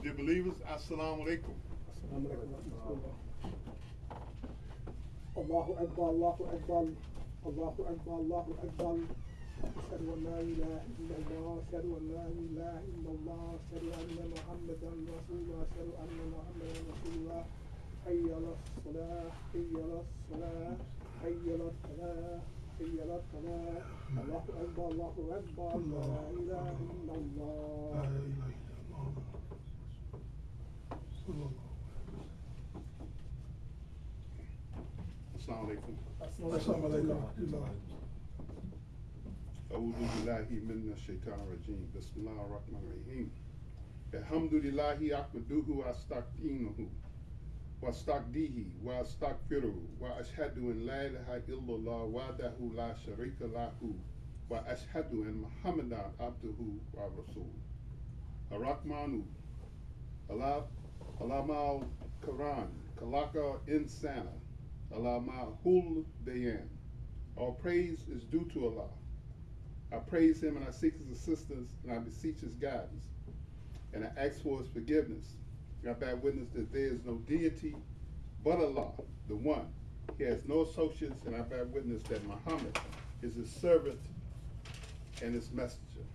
Dear believers, Assalamu alaikum. Allahu Akbar, Allahu Akbar, Allahu Akbar, Allahu Akbar. أشهد أن لا إله إلا الله أشهد أن لا إله إلا الله أشهد أن محمدا رسول الله أشهد أن محمدا رسول الله حي على الصلاة حي على الصلاة حي على الفلاح حي على الفلاح الله أكبر الله أكبر لا إله إلا الله. Assalamu alaikum. Assalamu alaikum. أعوذ بالله من الشيطان الرجيم بسم الله الرحمن الرحيم الحمد لله أحمده وأستعينه وأستغفره وأستغفره وأشهد أن لا إله إلا الله وحده لا شريك له وأشهد أن محمدا عبده ورسوله الرحمن علامة القرآن خلق إنسانا علامة كل بيان. All praise is due to Allah. I praise him and I seek his assistance and I beseech his guidance. And I ask for his forgiveness. I bear witness that there is no deity but Allah, the one. He has no associates, and I bear witness that Muhammad is his servant and his messenger.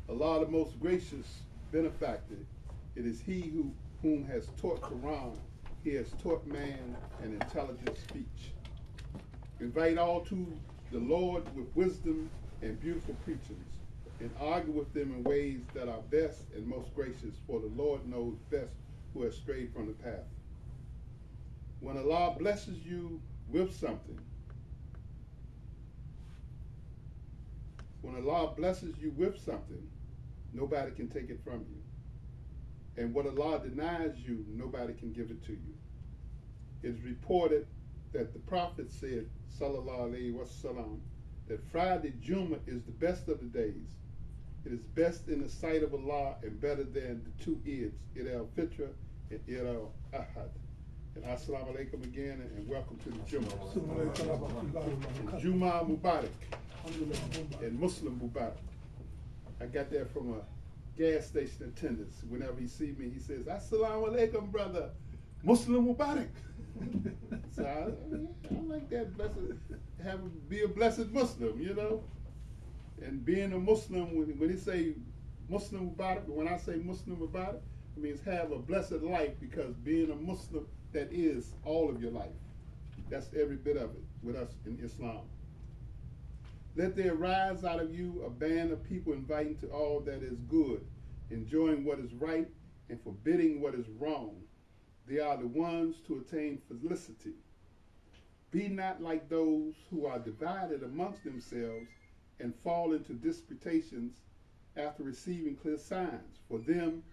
Allah, the most gracious benefactor, it is he whom has taught Quran. He has taught man an intelligent speech. Invite all to the Lord with wisdom and beautiful preachings, and argue with them in ways that are best and most gracious, for the Lord knows best who has strayed from the path. When Allah blesses you with something, nobody can take it from you. And what Allah denies you, nobody can give it to you. It is reported that the Prophet said, sallallahu alayhi wasallam, that Friday Jummah is the best of the days. It is best in the sight of Allah and better than the two Eids, Eid al-Fitr and Eid al-Ahad. And assalamu alaikum again, and welcome to the Jummah. And Jummah Mubarak and Muslim Mubarak. I got that from a gas station attendant. Whenever he sees me, he says, assalamu alaikum, brother, Muslim Mubarak. So I like that, be a blessed Muslim, you know. And being a Muslim, when he say Muslim Mubarak, when I say Muslim Mubarak, it means have a blessed life, because being a Muslim, that is all of your life. That's every bit of it with us in Islam. Let there rise out of you a band of people inviting to all that is good, enjoying what is right, and forbidding what is wrong. They are the ones to attain felicity. Be not like those who are divided amongst themselves and fall into disputations after receiving clear signs. For them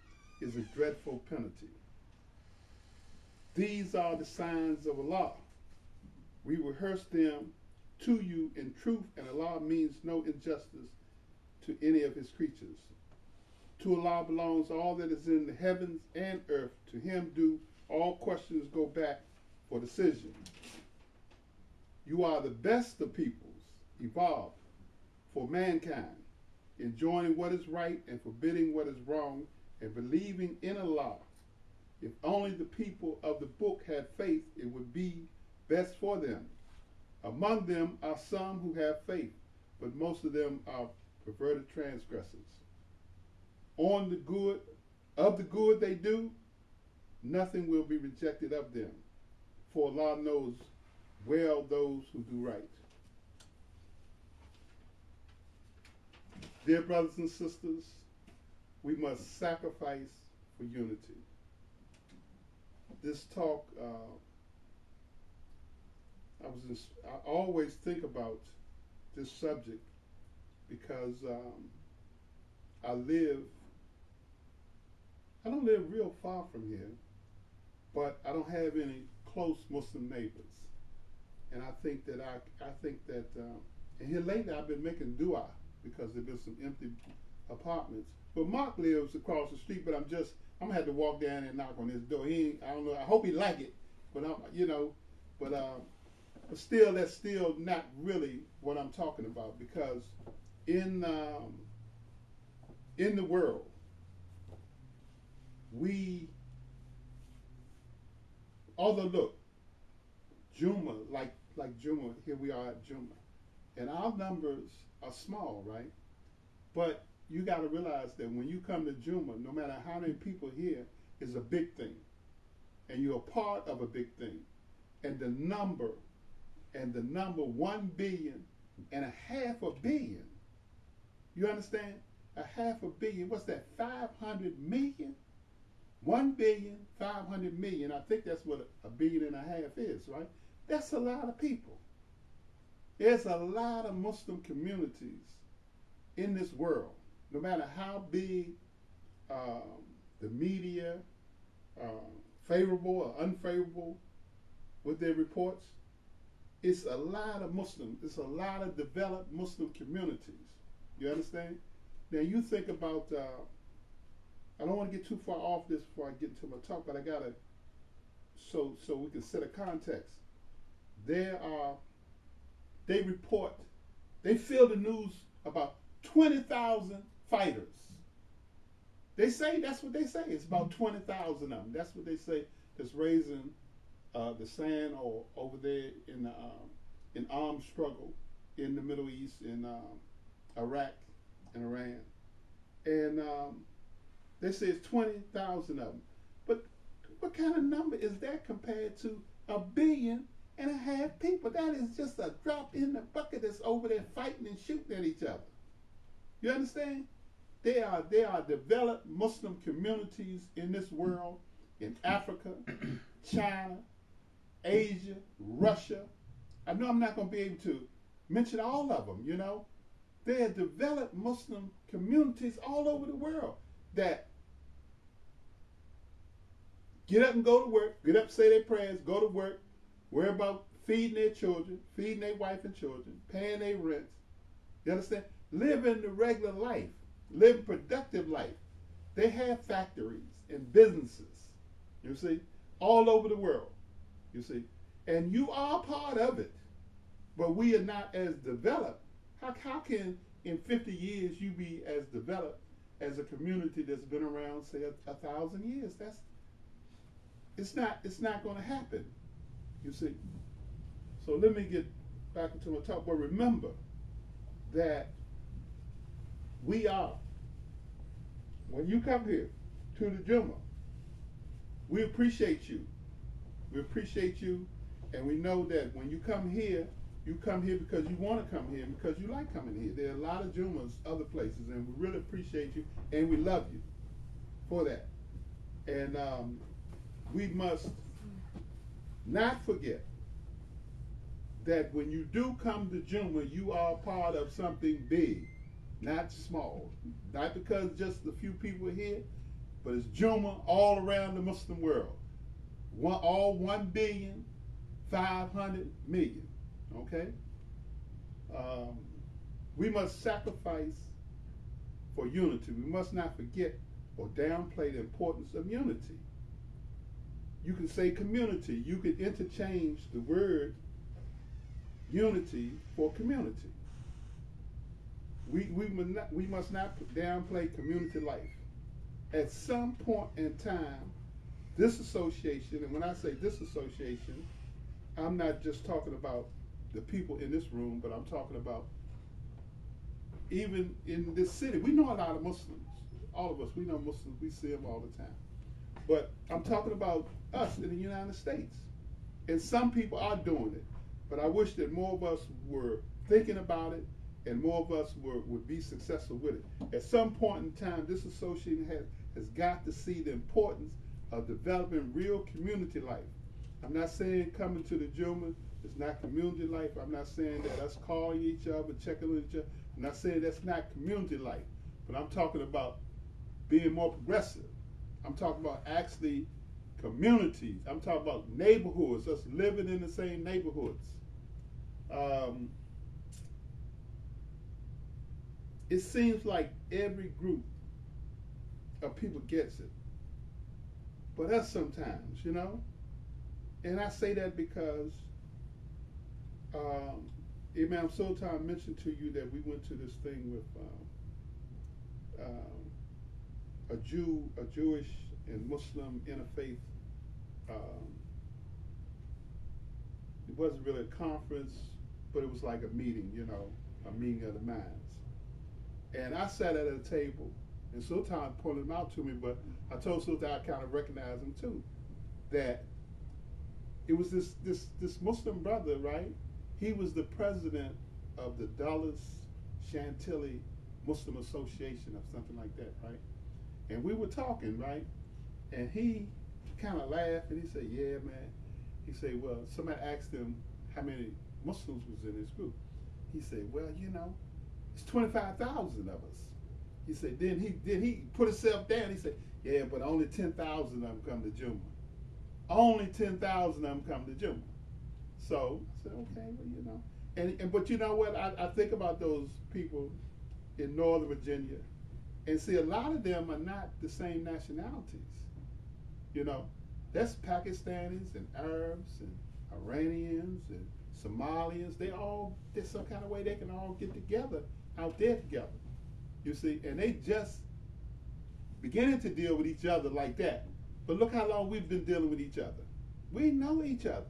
is a dreadful penalty. These are the signs of Allah. We rehearse them to you in truth, and Allah means no injustice to any of his creatures. To Allah belongs all that is in the heavens and earth. To him do all questions go back for decision. You are the best of peoples, evolved for mankind, enjoying what is right and forbidding what is wrong, and believing in Allah. If only the people of the book had faith, it would be best for them. Among them are some who have faith, but most of them are perverted transgressors. On the good, of the good they do, nothing will be rejected of them, for Allah knows well those who do right. Dear brothers and sisters, we must sacrifice for unity. This talk, I always think about this subject because I don't live real far from here, but I don't have any close Muslim neighbors. And I think that and here lately I've been making dua because there's been some empty apartments. But Mark lives across the street, but I'm gonna have to walk down and knock on his door. I don't know, I hope he like it, but but still, that's still not really what I'm talking about, because in the world, we, although look, Juma, like Juma, here we are at Juma, and our numbers are small, right? But you got to realize that when you come to Juma, no matter how many people here, is a big thing, and you're a part of a big thing, and the number 1.5 billion. You understand? 500 million. What's that? 500 million. 1.5 billion. I think that's what a 1.5 billion is, right? That's a lot of people. There's a lot of Muslim communities in this world. No matter how big the media, favorable or unfavorable with their reports, it's a lot of Muslims. It's a lot of developed Muslim communities. You understand? Now you think about, I don't want to get too far off this before I get into my talk, but I gotta, so we can set a context. They fill the news about 20,000 fighters. They say, that's what they say. It's about 20,000 of them. That's what they say. That's raising the sand or over there in armed struggle in the Middle East, in Iraq and Iran. And they say it's 20,000 of them. But what kind of number is that compared to 1.5 billion people? That is just a drop in the bucket that's over there fighting and shooting at each other. You understand? There are developed Muslim communities in this world, in Africa, China, Asia, Russia. I know I'm not going to be able to mention all of them, you know. There are developed Muslim communities all over the world that get up and go to work, get up, say their prayers, go to work, worry about feeding their children, feeding their wife and children, paying their rent. You understand? Living the regular life, living productive life. They have factories and businesses, you see, all over the world, you see. And you are part of it, but we are not as developed. How can in 50 years you be as developed as a community that's been around, say, 1,000 years? It's not going to happen, you see. So let me get back into my talk. But remember that we are, when you come here to the Juma, we appreciate you. We appreciate you, and we know that when you come here because you want to come here, because you like coming here. There are a lot of Jumas other places, and we really appreciate you, and we love you for that. And we must not forget that when you do come to Juma, you are part of something big, not small. Not because just a few people are here, but it's Juma all around the Muslim world. All 1.5 billion. Okay? We must sacrifice for unity. We must not forget or downplay the importance of unity. You can say community. You could interchange the word unity for community. We must not downplay community life. At some point in time, this association, and when I say this association, I'm not just talking about the people in this room, but I'm talking about even in this city. We know a lot of Muslims. All of us, we know Muslims. We see them all the time. But I'm talking about us in the United States. And some people are doing it. But I wish that more of us were thinking about it and more of us would be successful with it. At some point in time, this association has got to see the importance of developing real community life. I'm not saying coming to the Juma is not community life. I'm not saying that us calling each other, checking on each other. I'm not saying that's not community life. But I'm talking about being more progressive. I'm talking about actually communities. I'm talking about neighborhoods, us living in the same neighborhoods. It seems like every group of people gets it. But us sometimes, you know? And I say that because Imam Sultan mentioned to you that we went to this thing with a Jewish and Muslim interfaith. It wasn't really a conference, but it was like a meeting, a meeting of the minds. And I sat at a table, and Sultan pointed him out to me, but I told Sultan I kind of recognized him too, that it was this Muslim brother, right? He was the president of the Dulles Chantilly Muslim Association or something like that, right? And we were talking, right? And he kind of laughed and he said, yeah, man. He said, well, somebody asked him how many Muslims was in his group. He said, well, it's 25,000 of us. He said, then he put himself down. He said, yeah, but only 10,000 of them come to Juma. Only 10,000 of them come to Juma. So I said, okay, well, but you know what? I think about those people in Northern Virginia, and see, a lot of them are not the same nationalities. That's Pakistanis and Arabs and Iranians and Somalians. There's some kind of way they can all get together out there together. You see, and they just beginning to deal with each other like that. But look how long we've been dealing with each other. We know each other,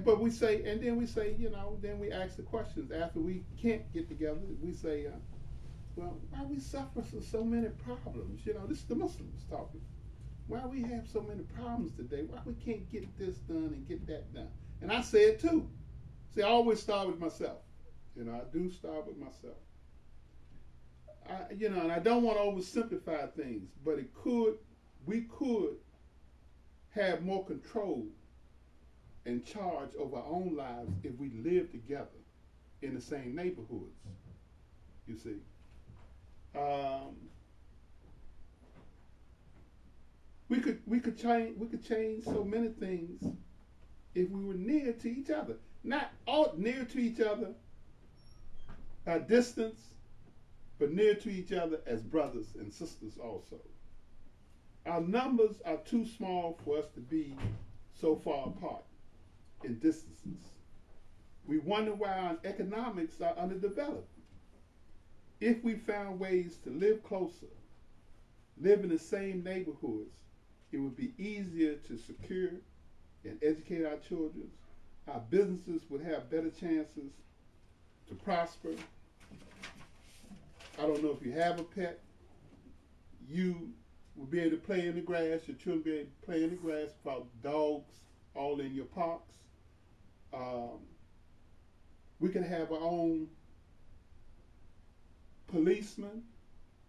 But we say, and then we say, then we ask the questions after we can't get together. We say, well, why we suffer from so many problems? This is the Muslims talking. Why we have so many problems today? Why we can't get this done and get that done? And I say it too. See, I always start with myself. I do start with myself. And I don't want to oversimplify things, but we could have more control and charge over our own lives if we live together in the same neighborhoods. You see, we could change so many things if we were near to each other. Not all near to each other at distance, but near to each other as brothers and sisters also. Our numbers are too small for us to be so far apart in distances. We wonder why our economics are underdeveloped. If we found ways to live closer, live in the same neighborhoods, it would be easier to secure and educate our children. Our businesses would have better chances to prosper. I don't know if you have a pet, you will be able to play in the grass, your children will be able to play in the grass without dogs all in your parks. We can have our own policemen.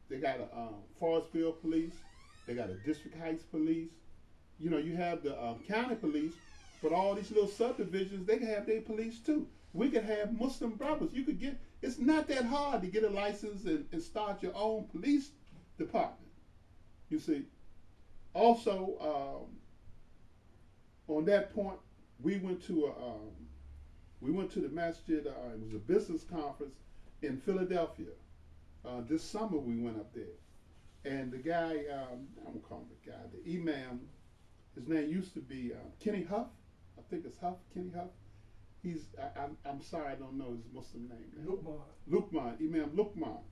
They got a Forestville police. They got a District Heights police. You have the county police, but all these little subdivisions, they can have their police too. We could have Muslim brothers. It's not that hard to get a license and start your own police department. You see. Also, on that point, we went to the masjid. It was a business conference in Philadelphia. This summer we went up there, and the guy, I'm gonna call him the guy, the Imam. His name used to be Kenny Huff. I think it's Huff, Kenny Huff. I'm sorry, I don't know his Muslim name. Lukman, Imam Lukman.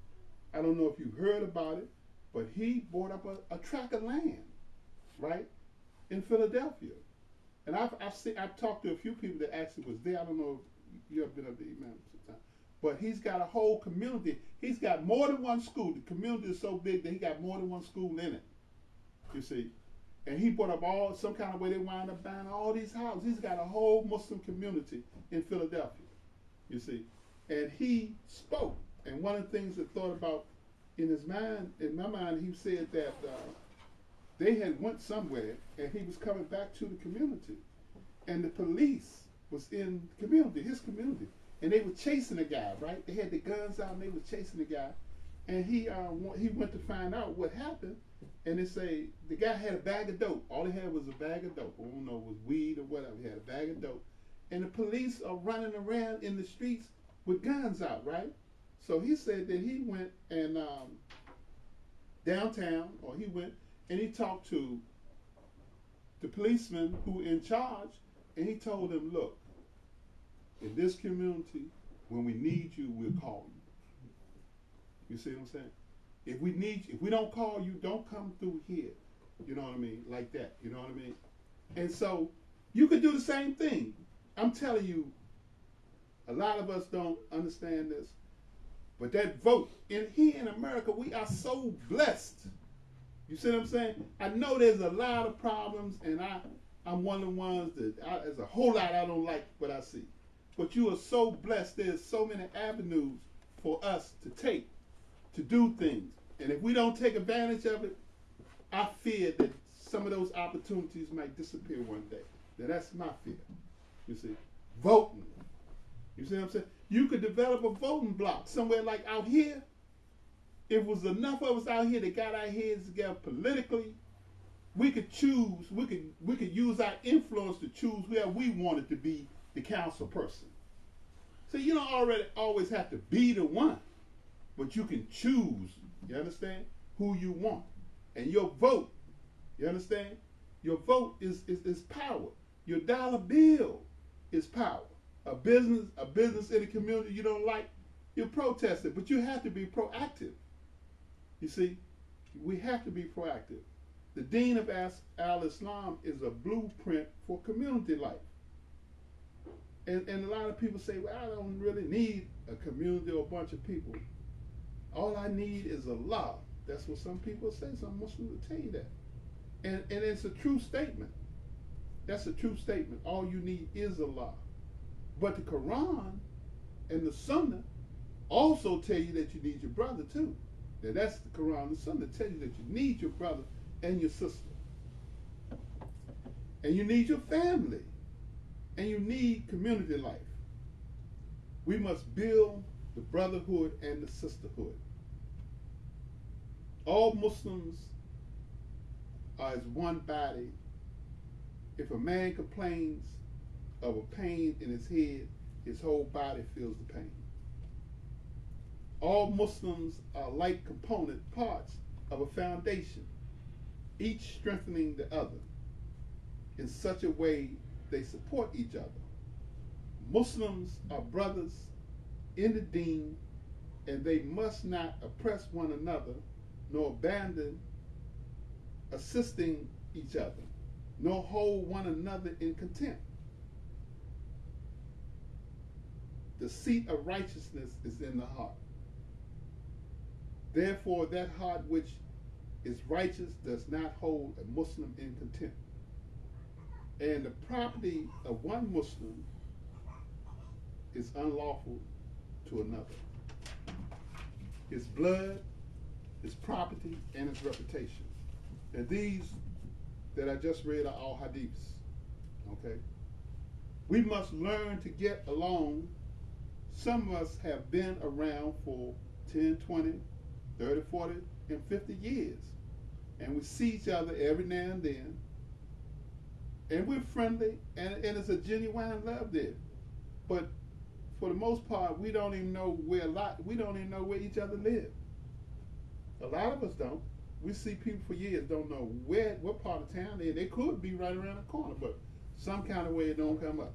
I don't know if you heard about it, but he bought up a tract of land, right, in Philadelphia. And I've talked to a few people that actually was there. I don't know if you ever been up to Imam sometime. But he's got a whole community. He's got more than one school. The community is so big that he got more than one school in it. You see. And he brought up some kind of way they wind up buying all these houses. He's got a whole Muslim community in Philadelphia. You see. And he spoke. And one of the things that thought about in my mind, he said that they had went somewhere and he was coming back to the community. And the police was in the community, his community. And they were chasing the guy, right? They had the guns out and they were chasing the guy. And he went to find out what happened. And they say the guy had a bag of dope. All he had was a bag of dope. I don't know, it was weed or whatever. He had a bag of dope. And the police are running around in the streets with guns out, right? So he said that he went and downtown, or he went and he talked to the policeman who in charge, and he told him, look, in this community, When we need you, we'll call you. You see what I'm saying? If we don't call you, don't come through here. You know what I mean? Like that. You know what I mean? And so you could do the same thing. I'm telling you, a lot of us don't understand this. But that vote, here in America, we are so blessed. You see what I'm saying? I know there's a lot of problems, and I'm one of the ones that there's a whole lot I don't like what I see. But you are so blessed. There's so many avenues for us to take, to do things. And if we don't take advantage of it, I fear that some of those opportunities might disappear one day. Now that's my fear. You see, voting. You see what I'm saying? You could develop a voting block somewhere like out here. If it was enough of us out here that got our heads together politically, we could choose. We could use our influence to choose where we wanted to be the council person. So you don't always have to be the one, but you can choose. You understand who you want, and your vote. You understand? Your vote is power. Your dollar bill is power. A business in the community you don't like, you protest it, but you have to be proactive. You see, we have to be proactive. The Deen of Al-Islam is a blueprint for community life. And a lot of people say, well, I don't really need a community or a bunch of people. All I need is Allah. That's what some people say. Some Muslims will tell you that. And it's a true statement. That's a true statement. All you need is Allah. But the Quran and the Sunnah also tell you that you need your brother too. Now that's the Quran and the Sunnah tell you that you need your brother and your sister. And you need your family. And you need community life. We must build the brotherhood and the sisterhood. All Muslims are as one body. If a man complains of a pain in his head, his whole body feels the pain. All Muslims are like component parts of a foundation, each strengthening the other in such a way they support each other. Muslims are brothers in the deen, and they must not oppress one another, nor abandon assisting each other, nor hold one another in contempt. The seat of righteousness is in the heart. Therefore, that heart which is righteous does not hold a Muslim in contempt. And the property of one Muslim is unlawful to another. His blood, his property, and his reputation. And these that I just read are all hadiths. Okay? We must learn to get along. Some of us have been around for 10, 20, 30, 40, and 50 years. And we see each other every now and then. And we're friendly, and it's a genuine love there. But for the most part, we don't even know where each other live. A lot of us don't. We see people for years, don't know what part of town they're in. They could be right around the corner, but some kind of way it don't come up.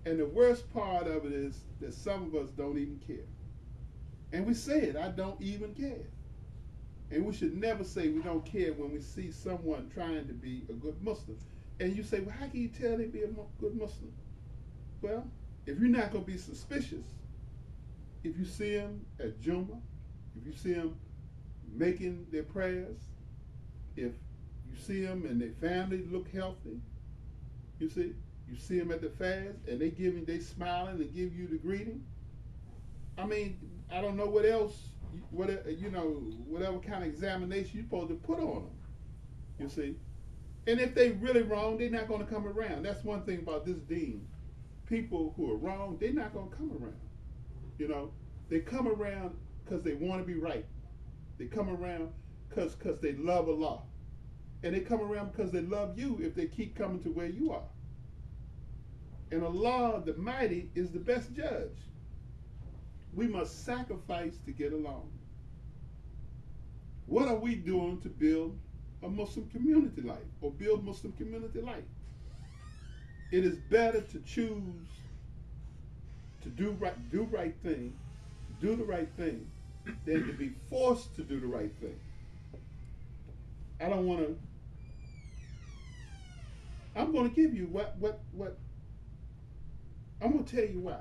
And the worst part of it is that some of us don't even care. And we say it, I don't even care. And we should never say we don't care when we see someone trying to be a good Muslim. And you say, well, how can you tell they be a good Muslim? Well, if you're not going to be suspicious, if you see them at Jummah, if you see them making their prayers, if you see them and their family look healthy, you see them at the fast and they smiling and give you the greeting. I mean, I don't know what else, whatever kind of examination you're supposed to put on them, you see. And if they really wrong, they're not going to come around. That's one thing about this deen. People who are wrong, they're not going to come around. You know, they come around because they want to be right. They come around because they love Allah. And they come around because they love you if they keep coming to where you are. And Allah, the Mighty, is the best judge. We must sacrifice to get along. What are we doing to build a Muslim community life or build Muslim community life? It is better to choose to do the right thing, than to be forced to do the right thing. I don't want to. I'm going to give you what. I'm going to tell you why.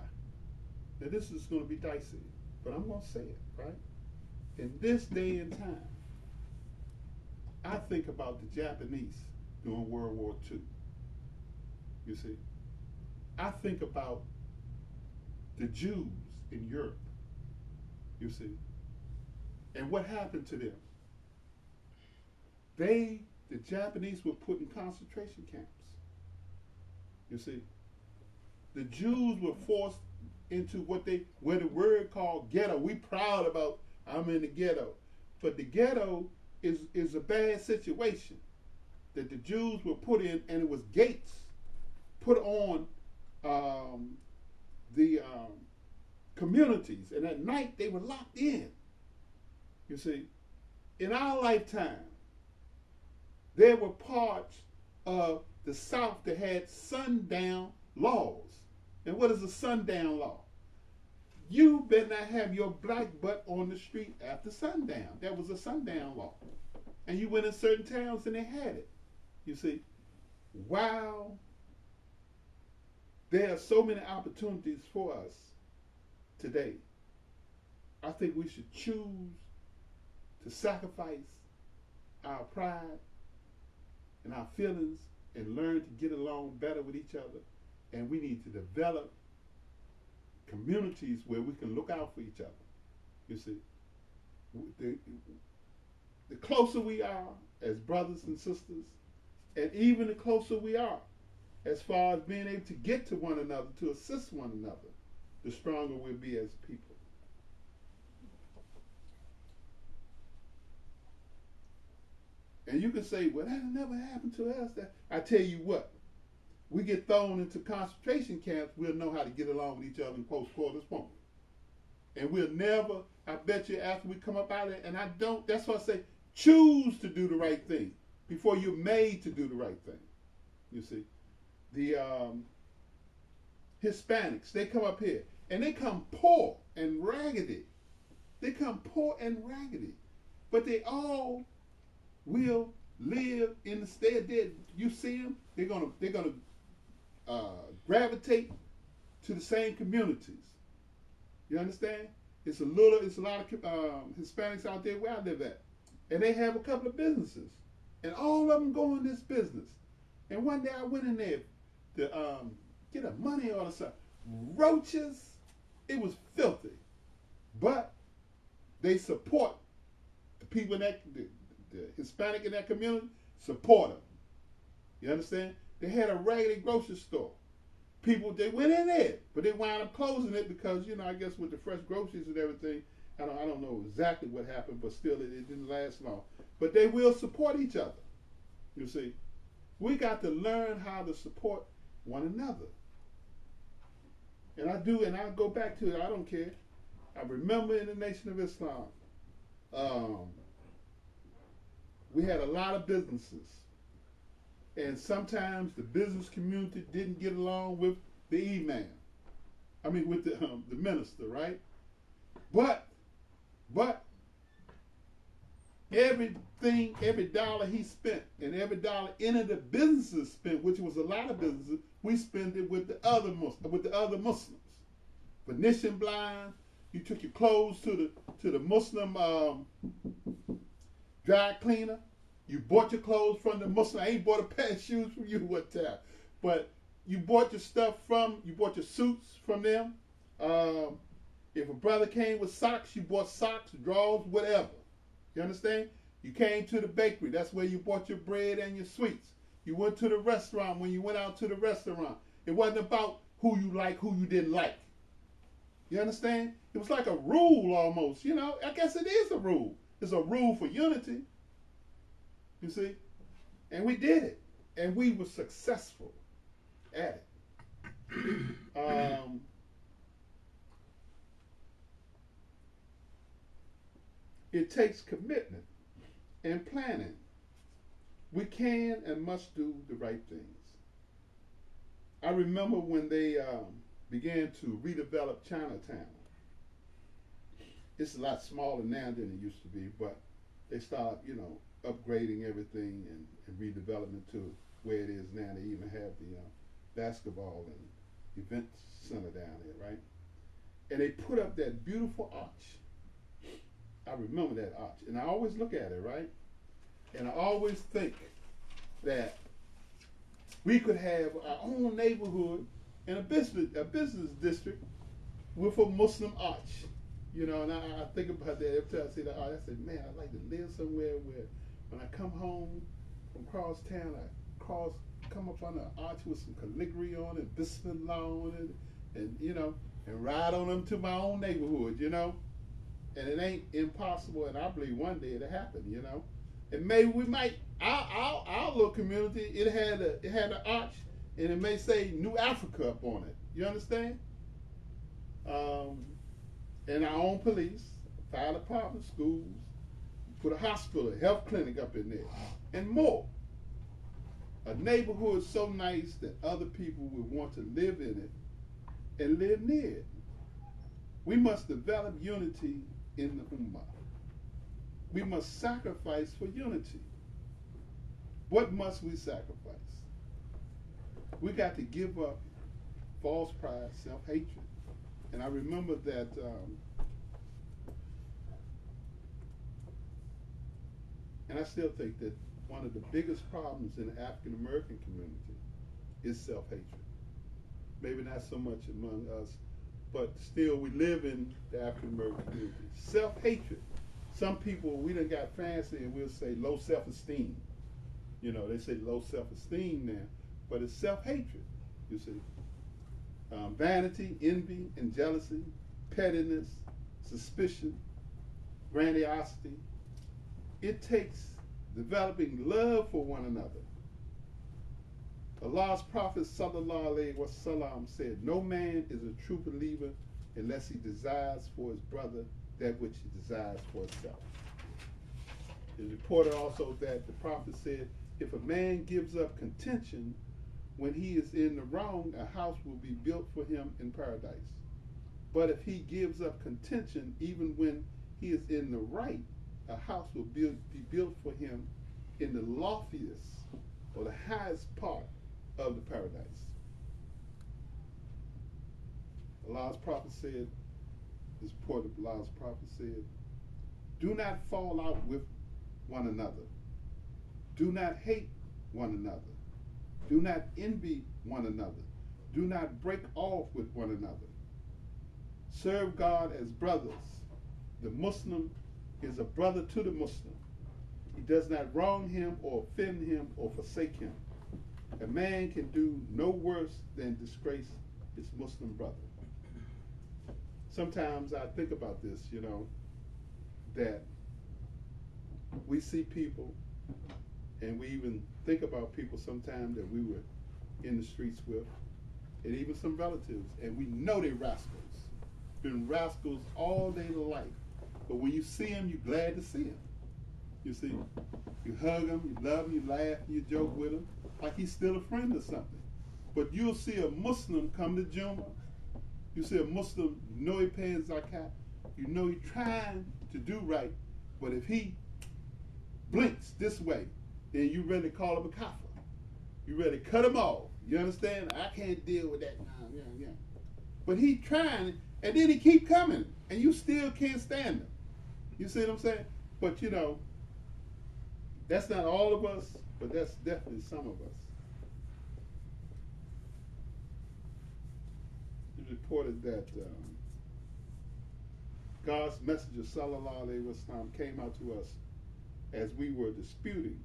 Now this is going to be dicey, but I'm going to say it, right? In this day and time, I think about the Japanese during World War II. You see, I think about the Jews in Europe. You see, and what happened to them? The Japanese were put in concentration camps. You see, the Jews were forced into where the word called ghetto. We proud about I'm in the ghetto, but the ghetto is a bad situation that the Jews were put in, and it was gates put on the communities, and at night they were locked in. You see, in our lifetime, there were parts of the South that had sundown laws. And what is a sundown law? You better not have your black butt on the street after sundown. That was a sundown law. And you went in certain towns and they had it. You see, while there are so many opportunities for us today, I think we should choose to sacrifice our pride and our feelings and learn to get along better with each other. And we need to develop communities where we can look out for each other. You see, the closer we are as brothers and sisters, and even the closer we are as far as being able to get to one another, to assist one another, the stronger we'll be as people. And you can say, well, that never happened to us. I tell you what, we get thrown into concentration camps, we'll know how to get along with each other in close quarters, won't we? And we'll never, I bet you after we come up out of it, and I don't, that's why I say, choose to do the right thing before you're made to do the right thing. You see, the Hispanics, they come up here, and they come poor and raggedy. They come poor and raggedy, but they all will live in the state. You see them, they're gonna gravitate to the same communities. You understand? It's a lot of Hispanics out there where I live at, and they have a couple of businesses, and all of them go in this business. And one day I went in there to get a money order or something. Roaches, it was filthy, but they support the people in that the Hispanic in that community, support them. You understand? They had a raggedy grocery store. People, they went in there, but they wound up closing it because, you know, I guess with the fresh groceries and everything, I don't know exactly what happened, but still it didn't last long. But they will support each other. You see, we got to learn how to support one another. And I do, and I'll go back to it, I don't care. I remember in the Nation of Islam, we had a lot of businesses. And sometimes the business community didn't get along with the imam. I mean, with the minister, right? But everything, every dollar he spent, and every dollar any of the businesses spent, which was a lot of businesses, we spent it with the other Muslims. Venetian blinds. You took your clothes to the Muslim dry cleaner. You bought your clothes from the Muslim. I ain't bought a pair of shoes from you one time, but you bought your stuff you bought your suits from them. If a brother came with socks, you bought socks, drawers, whatever. You understand? You came to the bakery. That's where you bought your bread and your sweets. You went to the restaurant when you went out to the restaurant. It wasn't about who you like, who you didn't like. You understand? It was like a rule almost, you know. I guess it is a rule. It's a rule for unity. You see? And we did it. And we were successful at it. It takes commitment and planning. We can and must do the right things. I remember when they began to redevelop Chinatown. It's a lot smaller now than it used to be, but they start, upgrading everything and redevelopment to where it is now. They even have the basketball and event center down there, right? And they put up that beautiful arch. I remember that arch, and I always look at it, right? And I always think that we could have our own neighborhood and a business district with a Muslim arch. And I think about that every time I see the arch. I say, man, I'd like to live somewhere where when I come home from cross town, I come up on an arch with some calligraphy on it, Bismillah on it, and ride on them to my own neighborhood, And it ain't impossible, and I believe one day it'll happen, And maybe we might, our little community, it had an arch, and it may say New Africa up on it. You understand? And our own police, fire department, schools, put a hospital, a health clinic up in there, and more. A neighborhood so nice that other people would want to live in it and live near it. We must develop unity in the Ummah. We must sacrifice for unity. What must we sacrifice? We got to give up false pride, self-hatred. And I remember that and I still think that one of the biggest problems in the African American community is self-hatred. Maybe not so much among us, but still we live in the African American community. Self-hatred. Some people, we done got fancy and we'll say low self-esteem. They say low self-esteem now, but it's self-hatred, you see. Vanity, envy, and jealousy, pettiness, suspicion, grandiosity. It takes developing love for one another. Allah's Prophet sallallahu alaihi wasallam said, no man is a true believer unless he desires for his brother that which he desires for himself. It is reported also that the Prophet said, if a man gives up contention when he is in the wrong, a house will be built for him in paradise. But if he gives up contention even when he is in the right, a house will be built for him in the loftiest or the highest part of the paradise. Allah's Prophet said, this report of Allah's Prophet said, do not fall out with one another. Do not hate one another. Do not envy one another. Do not break off with one another. Serve God as brothers. The Muslim is a brother to the Muslim. He does not wrong him or offend him or forsake him. A man can do no worse than disgrace his Muslim brother. Sometimes I think about this, that we see people, and we even think about people sometimes that we were in the streets with, and even some relatives, and we know they're rascals. Been rascals all day life. But when you see them, you're glad to see them. You see, you hug them, you love them, you laugh, you joke with them, like he's still a friend or something. But you'll see a Muslim come to Juma. You see a Muslim, you know he pays zakat, you know he's trying to do right, but if he blinks this way, then you ready to call him a kafir. You ready to cut him off. You understand? I can't deal with that. Yeah. But he trying, and then he keep coming, and you still can't stand him. You see what I'm saying? But that's not all of us, but that's definitely some of us. It reported that God's messenger sallallahu alaihi wasallam came out to us as we were disputing.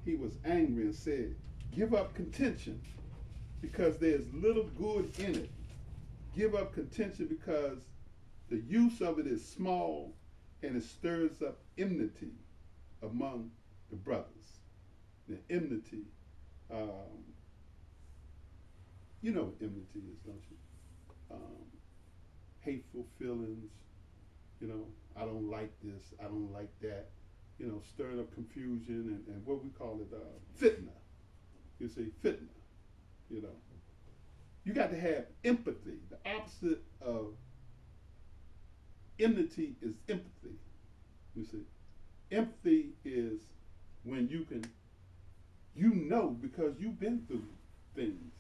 He was angry and said, give up contention because there's little good in it. Give up contention because the use of it is small and it stirs up enmity among the brothers. The enmity, you know what enmity is, don't you? Hateful feelings, I don't like this, I don't like that, stirring up confusion and what we call it, fitna. You see, fitna, You got to have empathy. The opposite of enmity is empathy. You see, empathy is when you can, because you've been through things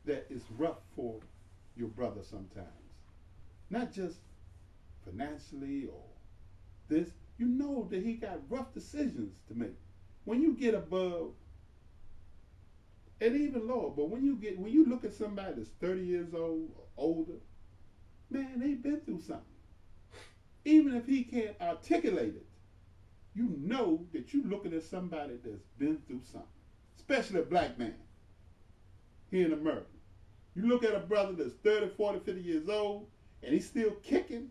that is rough for your brother sometimes. Not just financially or this, you know that he got rough decisions to make. When you get above, and even lower, but when you look at somebody that's 30 years old or older, man, they've been through something. Even if he can't articulate it, you know that you're looking at somebody that's been through something, especially a black man here in America. You look at a brother that's 30, 40, 50 years old, and he's still kicking.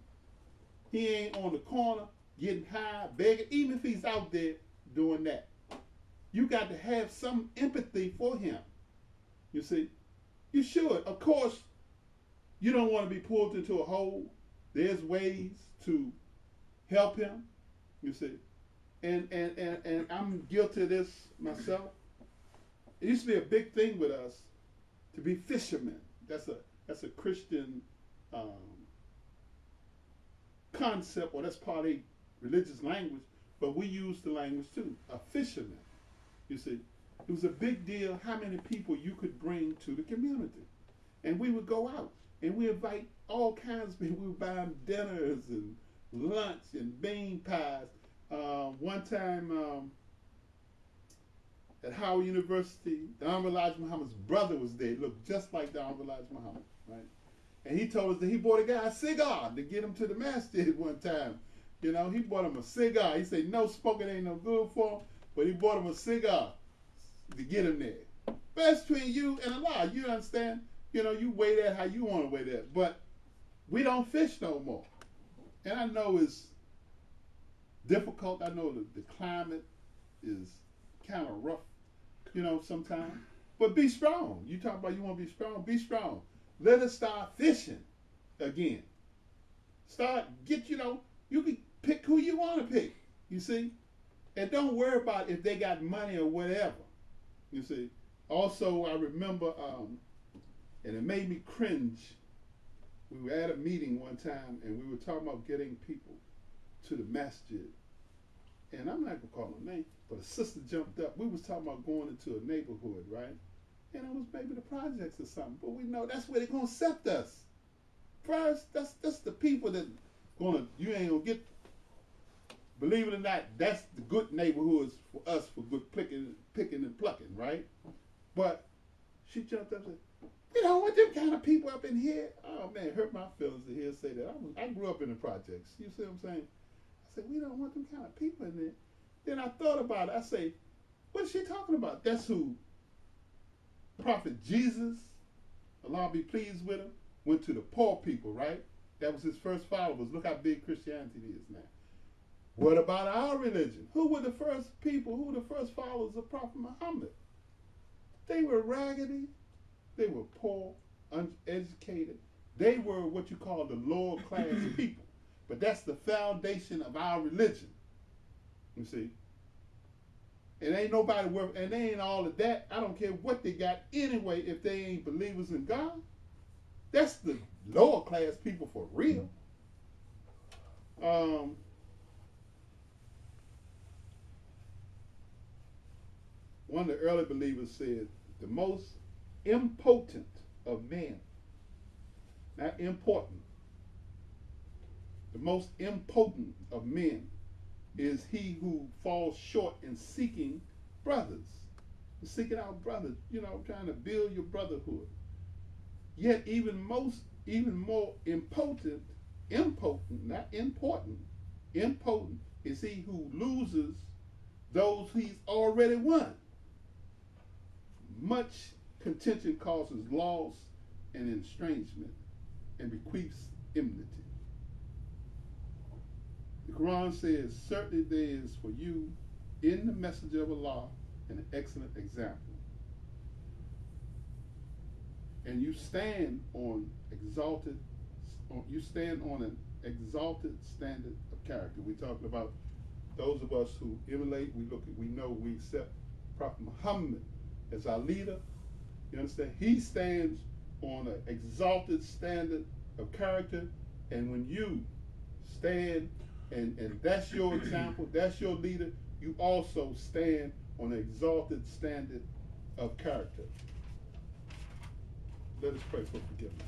He ain't on the corner getting high, begging, even if he's out there doing that. You got to have some empathy for him. You see, you should. Of course, you don't want to be pulled into a hole. There's ways to help him. You see, and I'm guilty of this myself. It used to be a big thing with us to be fishermen. That's a Christian concept, or that's part of a religious language. But we use the language too. A fisherman. You see, it was a big deal how many people you could bring to the community. And we would go out and we invite all kinds of people. We would buy them dinners and lunch and bean pies. One time at Howard University, the Honorable Elijah Muhammad's brother was there. He looked just like the Honorable Elijah Muhammad, right? And he told us that he bought a guy a cigar to get him to the masjid one time. You know, he bought him a cigar. He said, no smoking ain't no good for him. But he bought him a cigar to get him there. Best between you and Allah, you understand? You know, you weigh that how you want to weigh that. But we don't fish no more. And I know it's difficult. I know the climate is kind of rough, you know, sometimes. But be strong. You talk about you want to be strong. Be strong. Let us start fishing again. You can pick who you want to pick, you see? And don't worry about if they got money or whatever. You see. Also, I remember, and it made me cringe. We were at a meeting one time, and we were talking about getting people to the masjid. And I'm not going to call her name, but a sister jumped up. We was talking about going into a neighborhood, right? And it was maybe the projects or something. But we know that's where they're going to accept us. First, that's the people that you ain't going to get. Believe it or not, that's the good neighborhoods for us for good picking and plucking, right? But she jumped up and said, we don't want them kind of people up in here. Oh, man, it hurt my feelings to hear her say that. I grew up in the projects. You see what I'm saying? I said, we don't want them kind of people in there. Then I thought about it. I say, what is she talking about? That's who Prophet Jesus, Allah be pleased with him, went to the poor people, right? That was his first followers. Look how big Christianity is now. What about our religion? Who were the first people? Who were the first followers of Prophet Muhammad? They were raggedy. They were poor, uneducated. They were what you call the lower class people. But that's the foundation of our religion. You see? And ain't nobody worth, and they ain't all of that. I don't care what they got anyway if they ain't believers in God. That's the lower class people for real. One of the early believers said, the most impotent of men, not important, the most impotent of men is he who falls short in seeking brothers, seeking out brothers, trying to build your brotherhood. Yet even more impotent, not important, impotent is he who loses those he's already won. Much contention causes loss and estrangement and bequeaths enmity. The Quran says, certainly there is for you in the messenger of Allah an excellent example. And you stand on an exalted standard of character. We're talking about those of us who emulate, we know we accept Prophet Muhammad as our leader. You understand? He stands on an exalted standard of character. And when you stand and that's your example, that's your leader, you also stand on an exalted standard of character. Let us pray for forgiveness.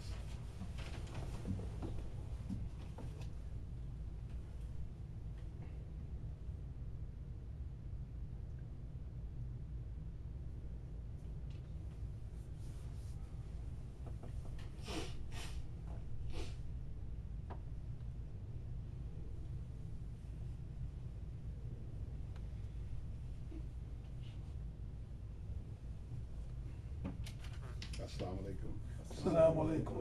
Assalamu alaikum. Assalamu alaikum.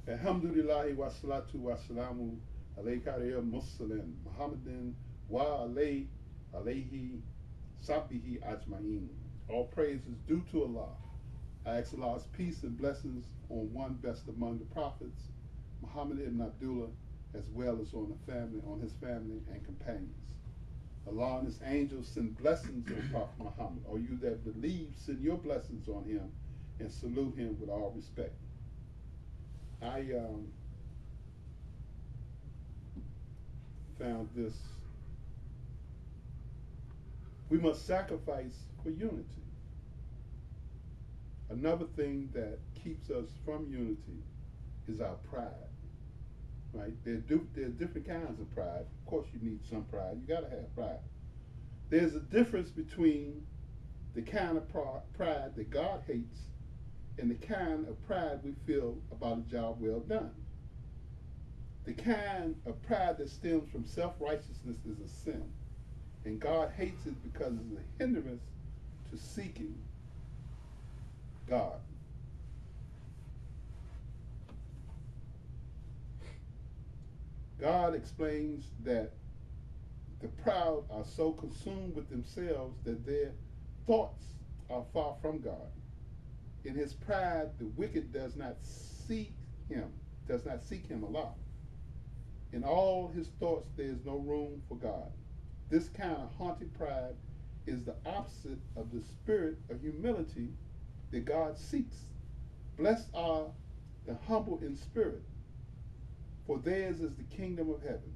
Alhamdulillahi wa salatu wa salamu alayka ya Muslim Muhammadin wa alayhi sahbihi ajma'in. All praise is due to Allah. I ask Allah's peace and blessings on one best among the prophets, Muhammad ibn Abdullah, as well as on his family and companions. Allah and his angels send blessings on Prophet Muhammad. All you that believe, send your blessings on him and salute him with all respect. I found this. We must sacrifice for unity. Another thing that keeps us from unity is our pride. Right? There are different kinds of pride. Of course, you need some pride. You got to have pride. There's a difference between the kind of pride that God hates and the kind of pride we feel about a job well done. The kind of pride that stems from self-righteousness is a sin, and God hates it because it's a hindrance to seeking God. God explains that the proud are so consumed with themselves that their thoughts are far from God. In his pride, the wicked does not seek him Allah. In all his thoughts, there is no room for God. This kind of haughty pride is the opposite of the spirit of humility that God seeks. Blessed are the humble in spirit, for theirs is the kingdom of heaven.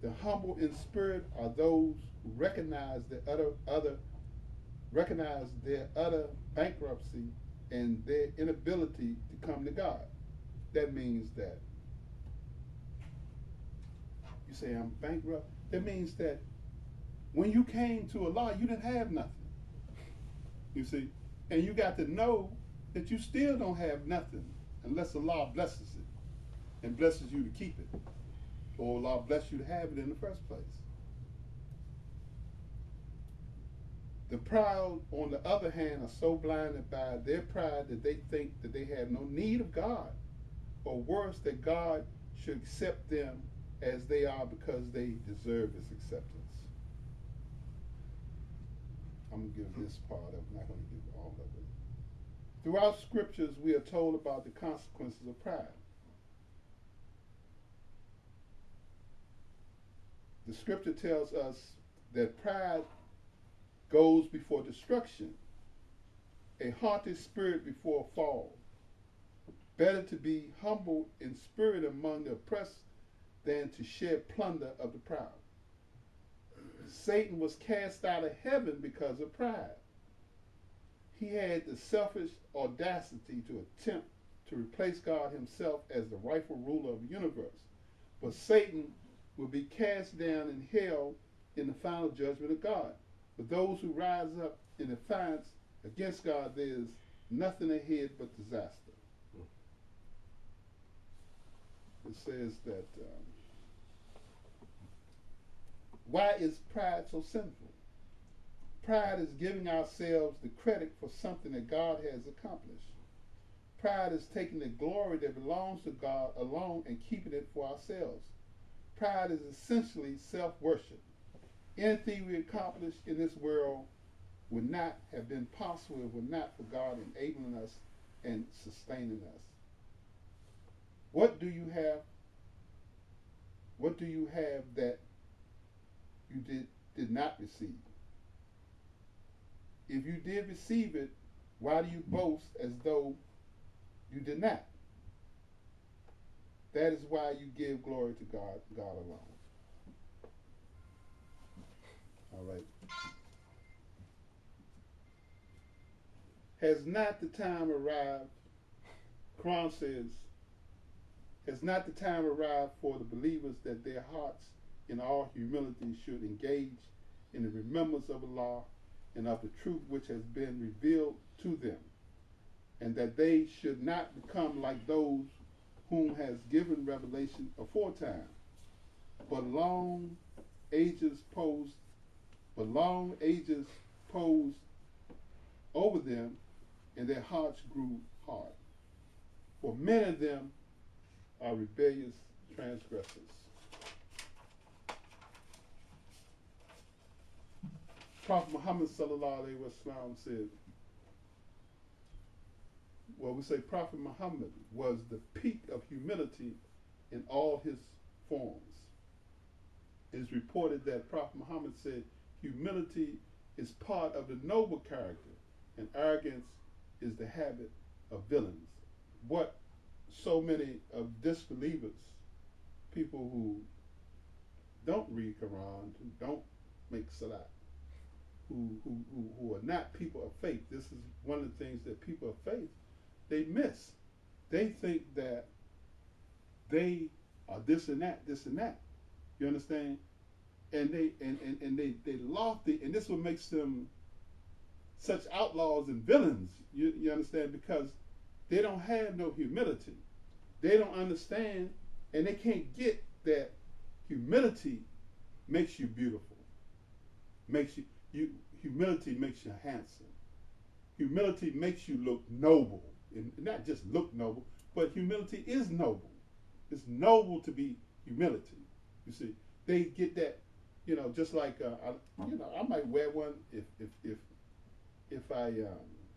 The humble in spirit are those who recognize their utter bankruptcy and their inability to come to God. That means that you say, I'm bankrupt. That means that when you came to Allah, you didn't have nothing. You see? And you got to know that you still don't have nothing unless Allah blesses it and blesses you to keep it. Or Allah bless you to have it in the first place. The proud, on the other hand, are so blinded by their pride that they think that they have no need of God, or worse, that God should accept them as they are because they deserve his acceptance. I'm going to give this part of it. I'm not going to give all of it. Throughout scriptures, we are told about the consequences of pride. The scripture tells us that pride goes before destruction, a haughty spirit before a fall. Better to be humble in spirit among the oppressed than to share plunder of the proud. Satan was cast out of heaven because of pride. He had the selfish audacity to attempt to replace God himself as the rightful ruler of the universe. But Satan will be cast down in hell in the final judgment of God. For those who rise up in defiance against God, there is nothing ahead but disaster. It says that, why is pride so sinful? Pride is giving ourselves the credit for something that God has accomplished. Pride is taking the glory that belongs to God alone and keeping it for ourselves. Pride is essentially self-worship. Anything we accomplish in this world would not have been possible if it were not for God enabling us and sustaining us. What do you have? What do you have that you did not receive? if you did receive it, why do you boast as though you did not? That is why you give glory to God alone. All right. Has not the time arrived? Quran says, has not the time arrived for the believers that their hearts in all humility should engage in the remembrance of Allah and of the truth which has been revealed to them, and that they should not become like those whom has given revelation aforetime, but long ages posed over them, and their hearts grew hard. For many of them are rebellious transgressors. Prophet Muhammad sallallahu alaihi wasallam said, well, we say Prophet Muhammad was the peak of humility in all his forms. It is reported that Prophet Muhammad said, humility is part of the noble character, and arrogance is the habit of villains. What so many of disbelievers, people who don't read Quran, who don't make salat, who are not people of faith, this is one of the things that people of faith, they miss. They think that they are this and that. You understand? And they lofty, and this is what makes them such outlaws and villains. You understand? Because they don't have no humility. They don't understand, and they can't get that humility makes you beautiful. Humility makes you handsome. Humility makes you look noble. And not just look noble, but humility is noble. It's noble to be humility. You see, they get that, just like I might wear one if I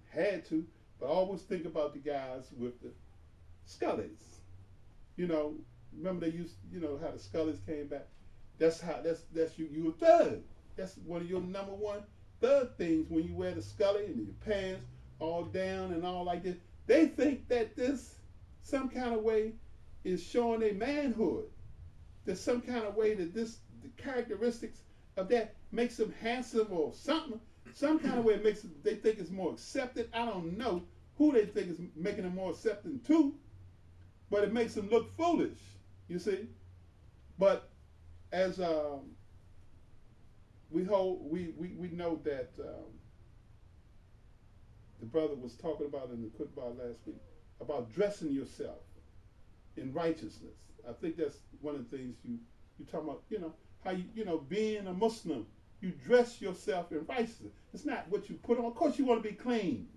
had to, but I always think about the guys with the scullies. Remember they used, how the scullies came back. That's you a thug. That's one of your number one thug things when you wear the scully and your pants all down and all like this. They think that this some kind of way is showing their manhood. There's some kind of way that the characteristics of that makes them handsome or something. Some kind of way they think it's more accepted. I don't know who they think is making them more accepting to, but it makes them look foolish, you see. But as we know that the brother was talking about in the khutbah last week about dressing yourself in righteousness. I think that's one of the things you talk about, how being a Muslim, you dress yourself in righteousness. It's not what you put on. Of course you want to be clean.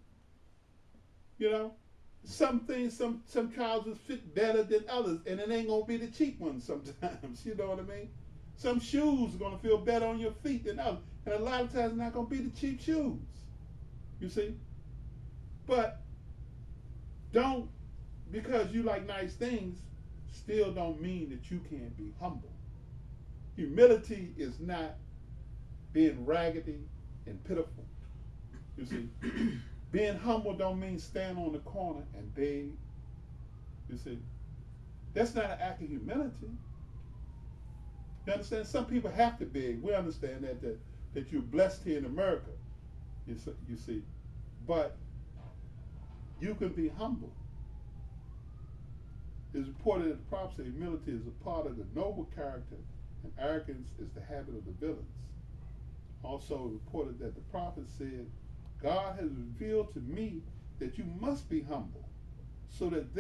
Some things, some trousers fit better than others, and it ain't gonna be the cheap ones sometimes, you know what I mean? Some shoes are gonna feel better on your feet than others, and a lot of times it's not gonna be the cheap shoes. You see? But don't, because you like nice things, still don't mean that you can't be humble. Humility is not being raggedy and pitiful. You see? Being humble don't mean stand on the corner and beg. You see? That's not an act of humility. You understand? Some people have to beg. We understand that you're blessed here in America. You see? But you can be humble. It's reported that the Prophet said humility is a part of the noble character, and arrogance is the habit of the villains. Also reported that the Prophet said, God has revealed to me that you must be humble, so that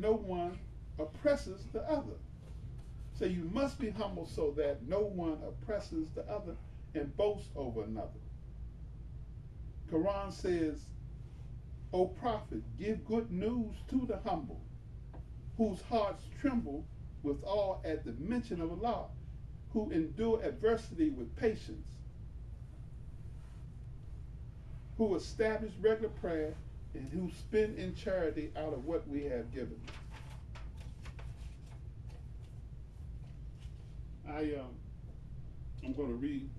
no one oppresses the other. So you must be humble so that no one oppresses the other and boasts over another. Quran says, O Prophet, give good news to the humble, whose hearts tremble with awe at the mention of Allah, who endure adversity with patience, who establish regular prayer, and who spend in charity out of what we have given. I'm going to read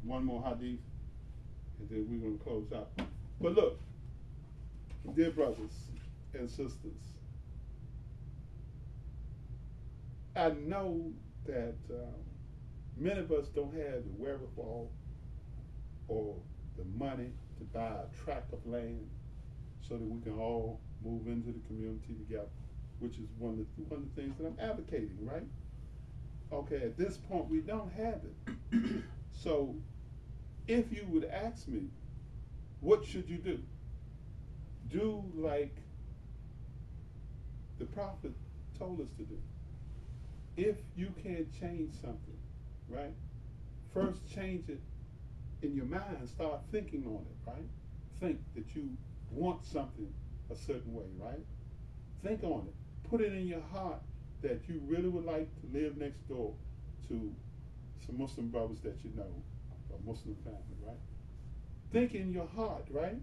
one more hadith, and then we're going to close out. But look, dear brothers and sisters, I know that many of us don't have the wherewithal or the money to buy a tract of land so that we can all move into the community together, which is one of the things that I'm advocating, right? Okay, at this point we don't have it. So if you would ask me, what should you do? Do like the Prophet told us to do. If you can't change something, right? First change it in your mind. Start thinking on it, right? Think that you want something a certain way, right? Think on it. Put it in your heart that you really would like to live next door to some Muslim brothers that you know, a Muslim family, right? Think in your heart, right?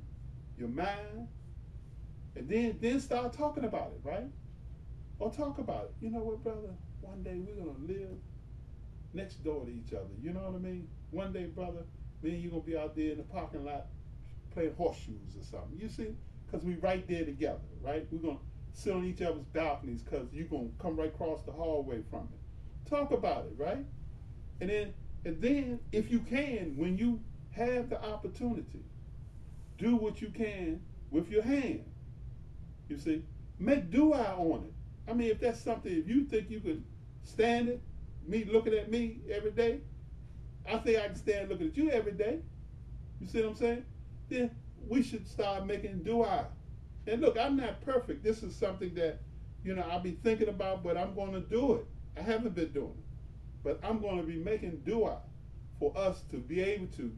Your mind, and then start talking about it, right? Or talk about it. You know what, brother? One day we're gonna live next door to each other. You know what I mean? One day, brother, me and you gonna be out there in the parking lot playing horseshoes or something. You see? Because we right there together, right? We're gonna sit on each other's balconies because you're gonna come right across the hallway from it. Talk about it, right? And then if you can, when you have the opportunity, do what you can with your hand. You see? Make dua on it. I mean, if that's something, if you think you could stand it, me looking at me every day, I think I can stand looking at you every day. You see what I'm saying? Then we should start making dua. And look, I'm not perfect. This is something that, I'll be thinking about, but I'm going to do it. I haven't been doing it. But I'm going to be making dua for us to be able to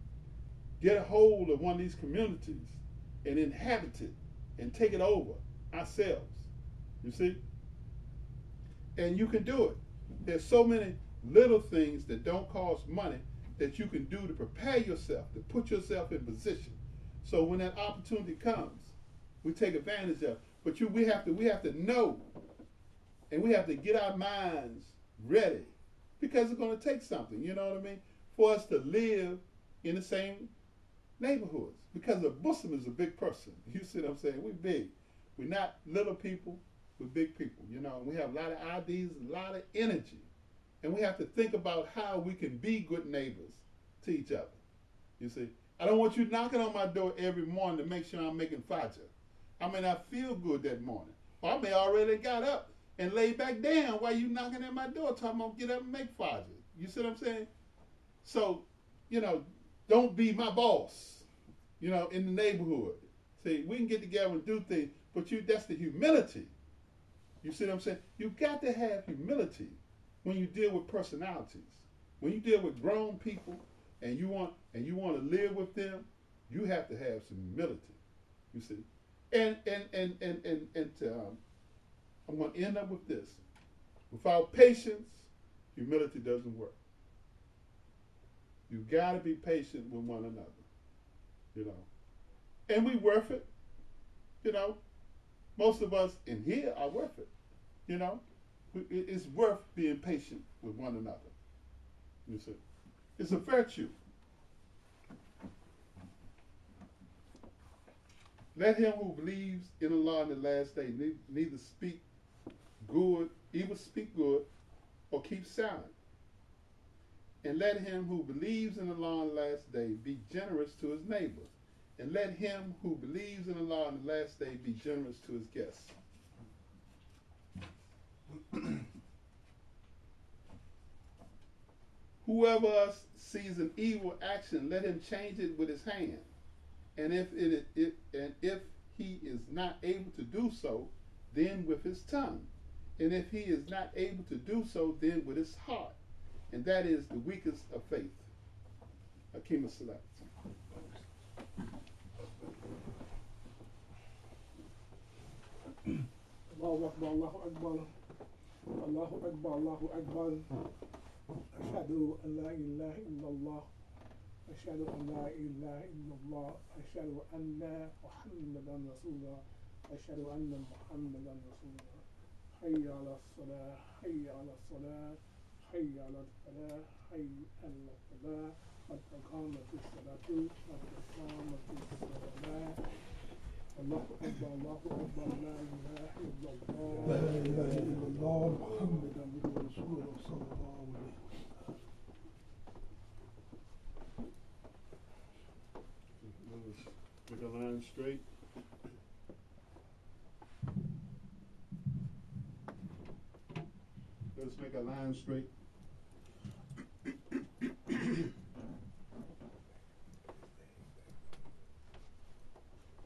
get a hold of one of these communities and inhabit it and take it over ourselves. You see? And you can do it. There's so many little things that don't cost money that you can do to prepare yourself, to put yourself in position. So when that opportunity comes, we take advantage of it. But we have to know, and we have to get our minds ready, because it's going to take something, you know what I mean, for us to live in the same neighborhoods. Because a Muslim is a big person. You see what I'm saying? We're big. We're not little people. We're big people. We have a lot of ideas, a lot of energy. And we have to think about how we can be good neighbors to each other. You see? I don't want you knocking on my door every morning to make sure I'm making fajr. I may not feel good that morning. Or I may already got up and lay back down while you knocking at my door talking about get up and make fajr. You see what I'm saying? So, don't be my boss, in the neighborhood. See, we can get together and do things, but that's the humility. You see what I'm saying? You got to have humility when you deal with personalities. When you deal with grown people and you want to live with them, you have to have some humility. You see? And I'm going to end up with this. Without patience, humility doesn't work. You got to be patient with one another, And we worth it, Most of us in here are worth it, It's worth being patient with one another, you see. It's a virtue. Let him who believes in Allah in the last day neither speak good, either speak good or keep silent. And let him who believes in Allah in the last day be generous to his neighbor. And let him who believes in Allah in the last day be generous to his guests. Whoever sees an evil action, let him change it with his hand. And if he is not able to do so, then with his tongue. And if he is not able to do so, then with his heart. And that is the weakest of faith. Akim as-salat. Allahu Akbar, Allahu Akbar, Allahu Akbar, Allahu Akbar. Ashhadu an la ilaha illallah. Ashhadu an la ilaha illallah. Ashhadu anna Muhammadan Rasulullah. Ashhadu anna Muhammadan Rasulullah. Hayya ala salah, hayya ala salah, hayya ala falah, hayya ala falah. قد أقامت الصلاة قد أقامت الصلاة الله أكبر الله أكبر لا إله إلا الله لا إله إلا الله محمد رسول الله صلى الله عليه وسلم. Make a line straight. Let's make a line straight.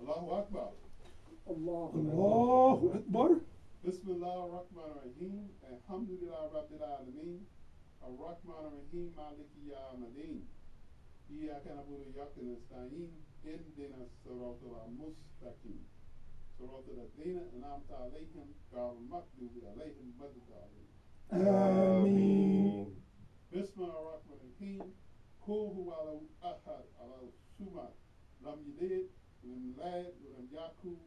Allahu Akbar. Allahu Akbar. Bismillah ar-Rahman ar-Rahim. Alhamdulillah Rabbil Alameen. Ar-Rahman ar-Rahim. Maliki Yawmiddin. Iyyaka na'budu wa iyyaka nasta'in. Ihdina as-siratal mustaqim. Siratal ladzina an'amta 'alayhim ghayril maghdubi 'alayhim waladdallin. Ameen. Bismillah ar-Rahman ar-Rahim. Qul huwallahu ahad, Allahu samad. Lam yalid ولم يولد ولم يكن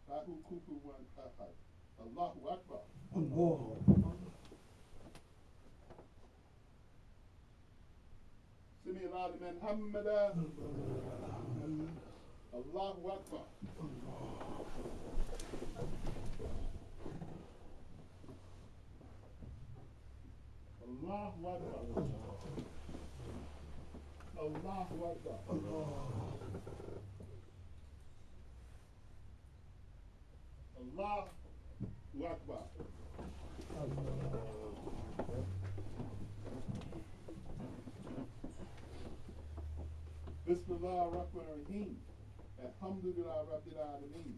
له كفوا أحد. Allahu Akbar. Allah. Sami Allah liman hamida. Allahu Akbar. Allahu Akbar. Allahu Akbar. Allahu Akbar. Bismillah ar-Rahman ar-Rahim. Alhamdulillah Rabbil Alameen.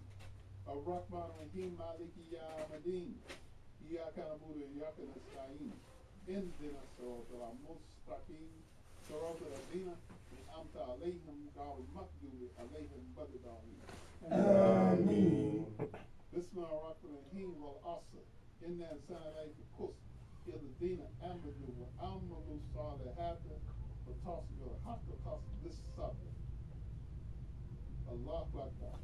Ar-Rahman ar-Rahim. Maliki Yawmiddin. Iyyaka na'budu wa iyyaka nasta'in. Ihdina as-siratal mustaqim. Siratal ladzina an'amta 'alayhim ghayril maghdubi 'alayhim waladdallin. Ameen. Bismillah ar-Rahman ar-Rahim. Wal 'asr. Inna al-insana lafi khusr. Illa alladhina amanu wa 'amilu s-salihati wa tawasaw bil haqqi wa tawasaw bis sabr. Allahu Akbar.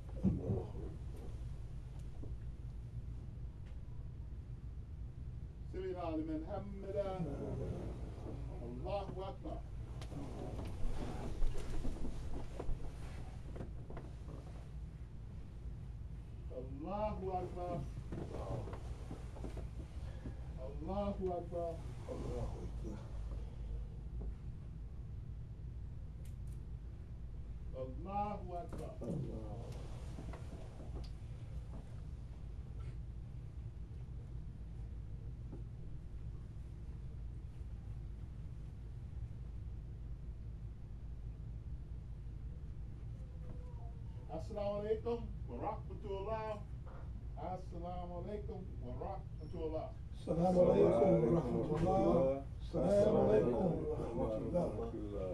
Sami Allah liman hamida. Allahu Akbar. Allahu Akbar. Allahu Akbar. Allahu Akbar. Assalamu alaikum wa rahmatullah. Assalamu alaikum wa rahmatullah. Assalamu alaikum wa rahmatullah. Assalamu alaikum wa rahmatullah.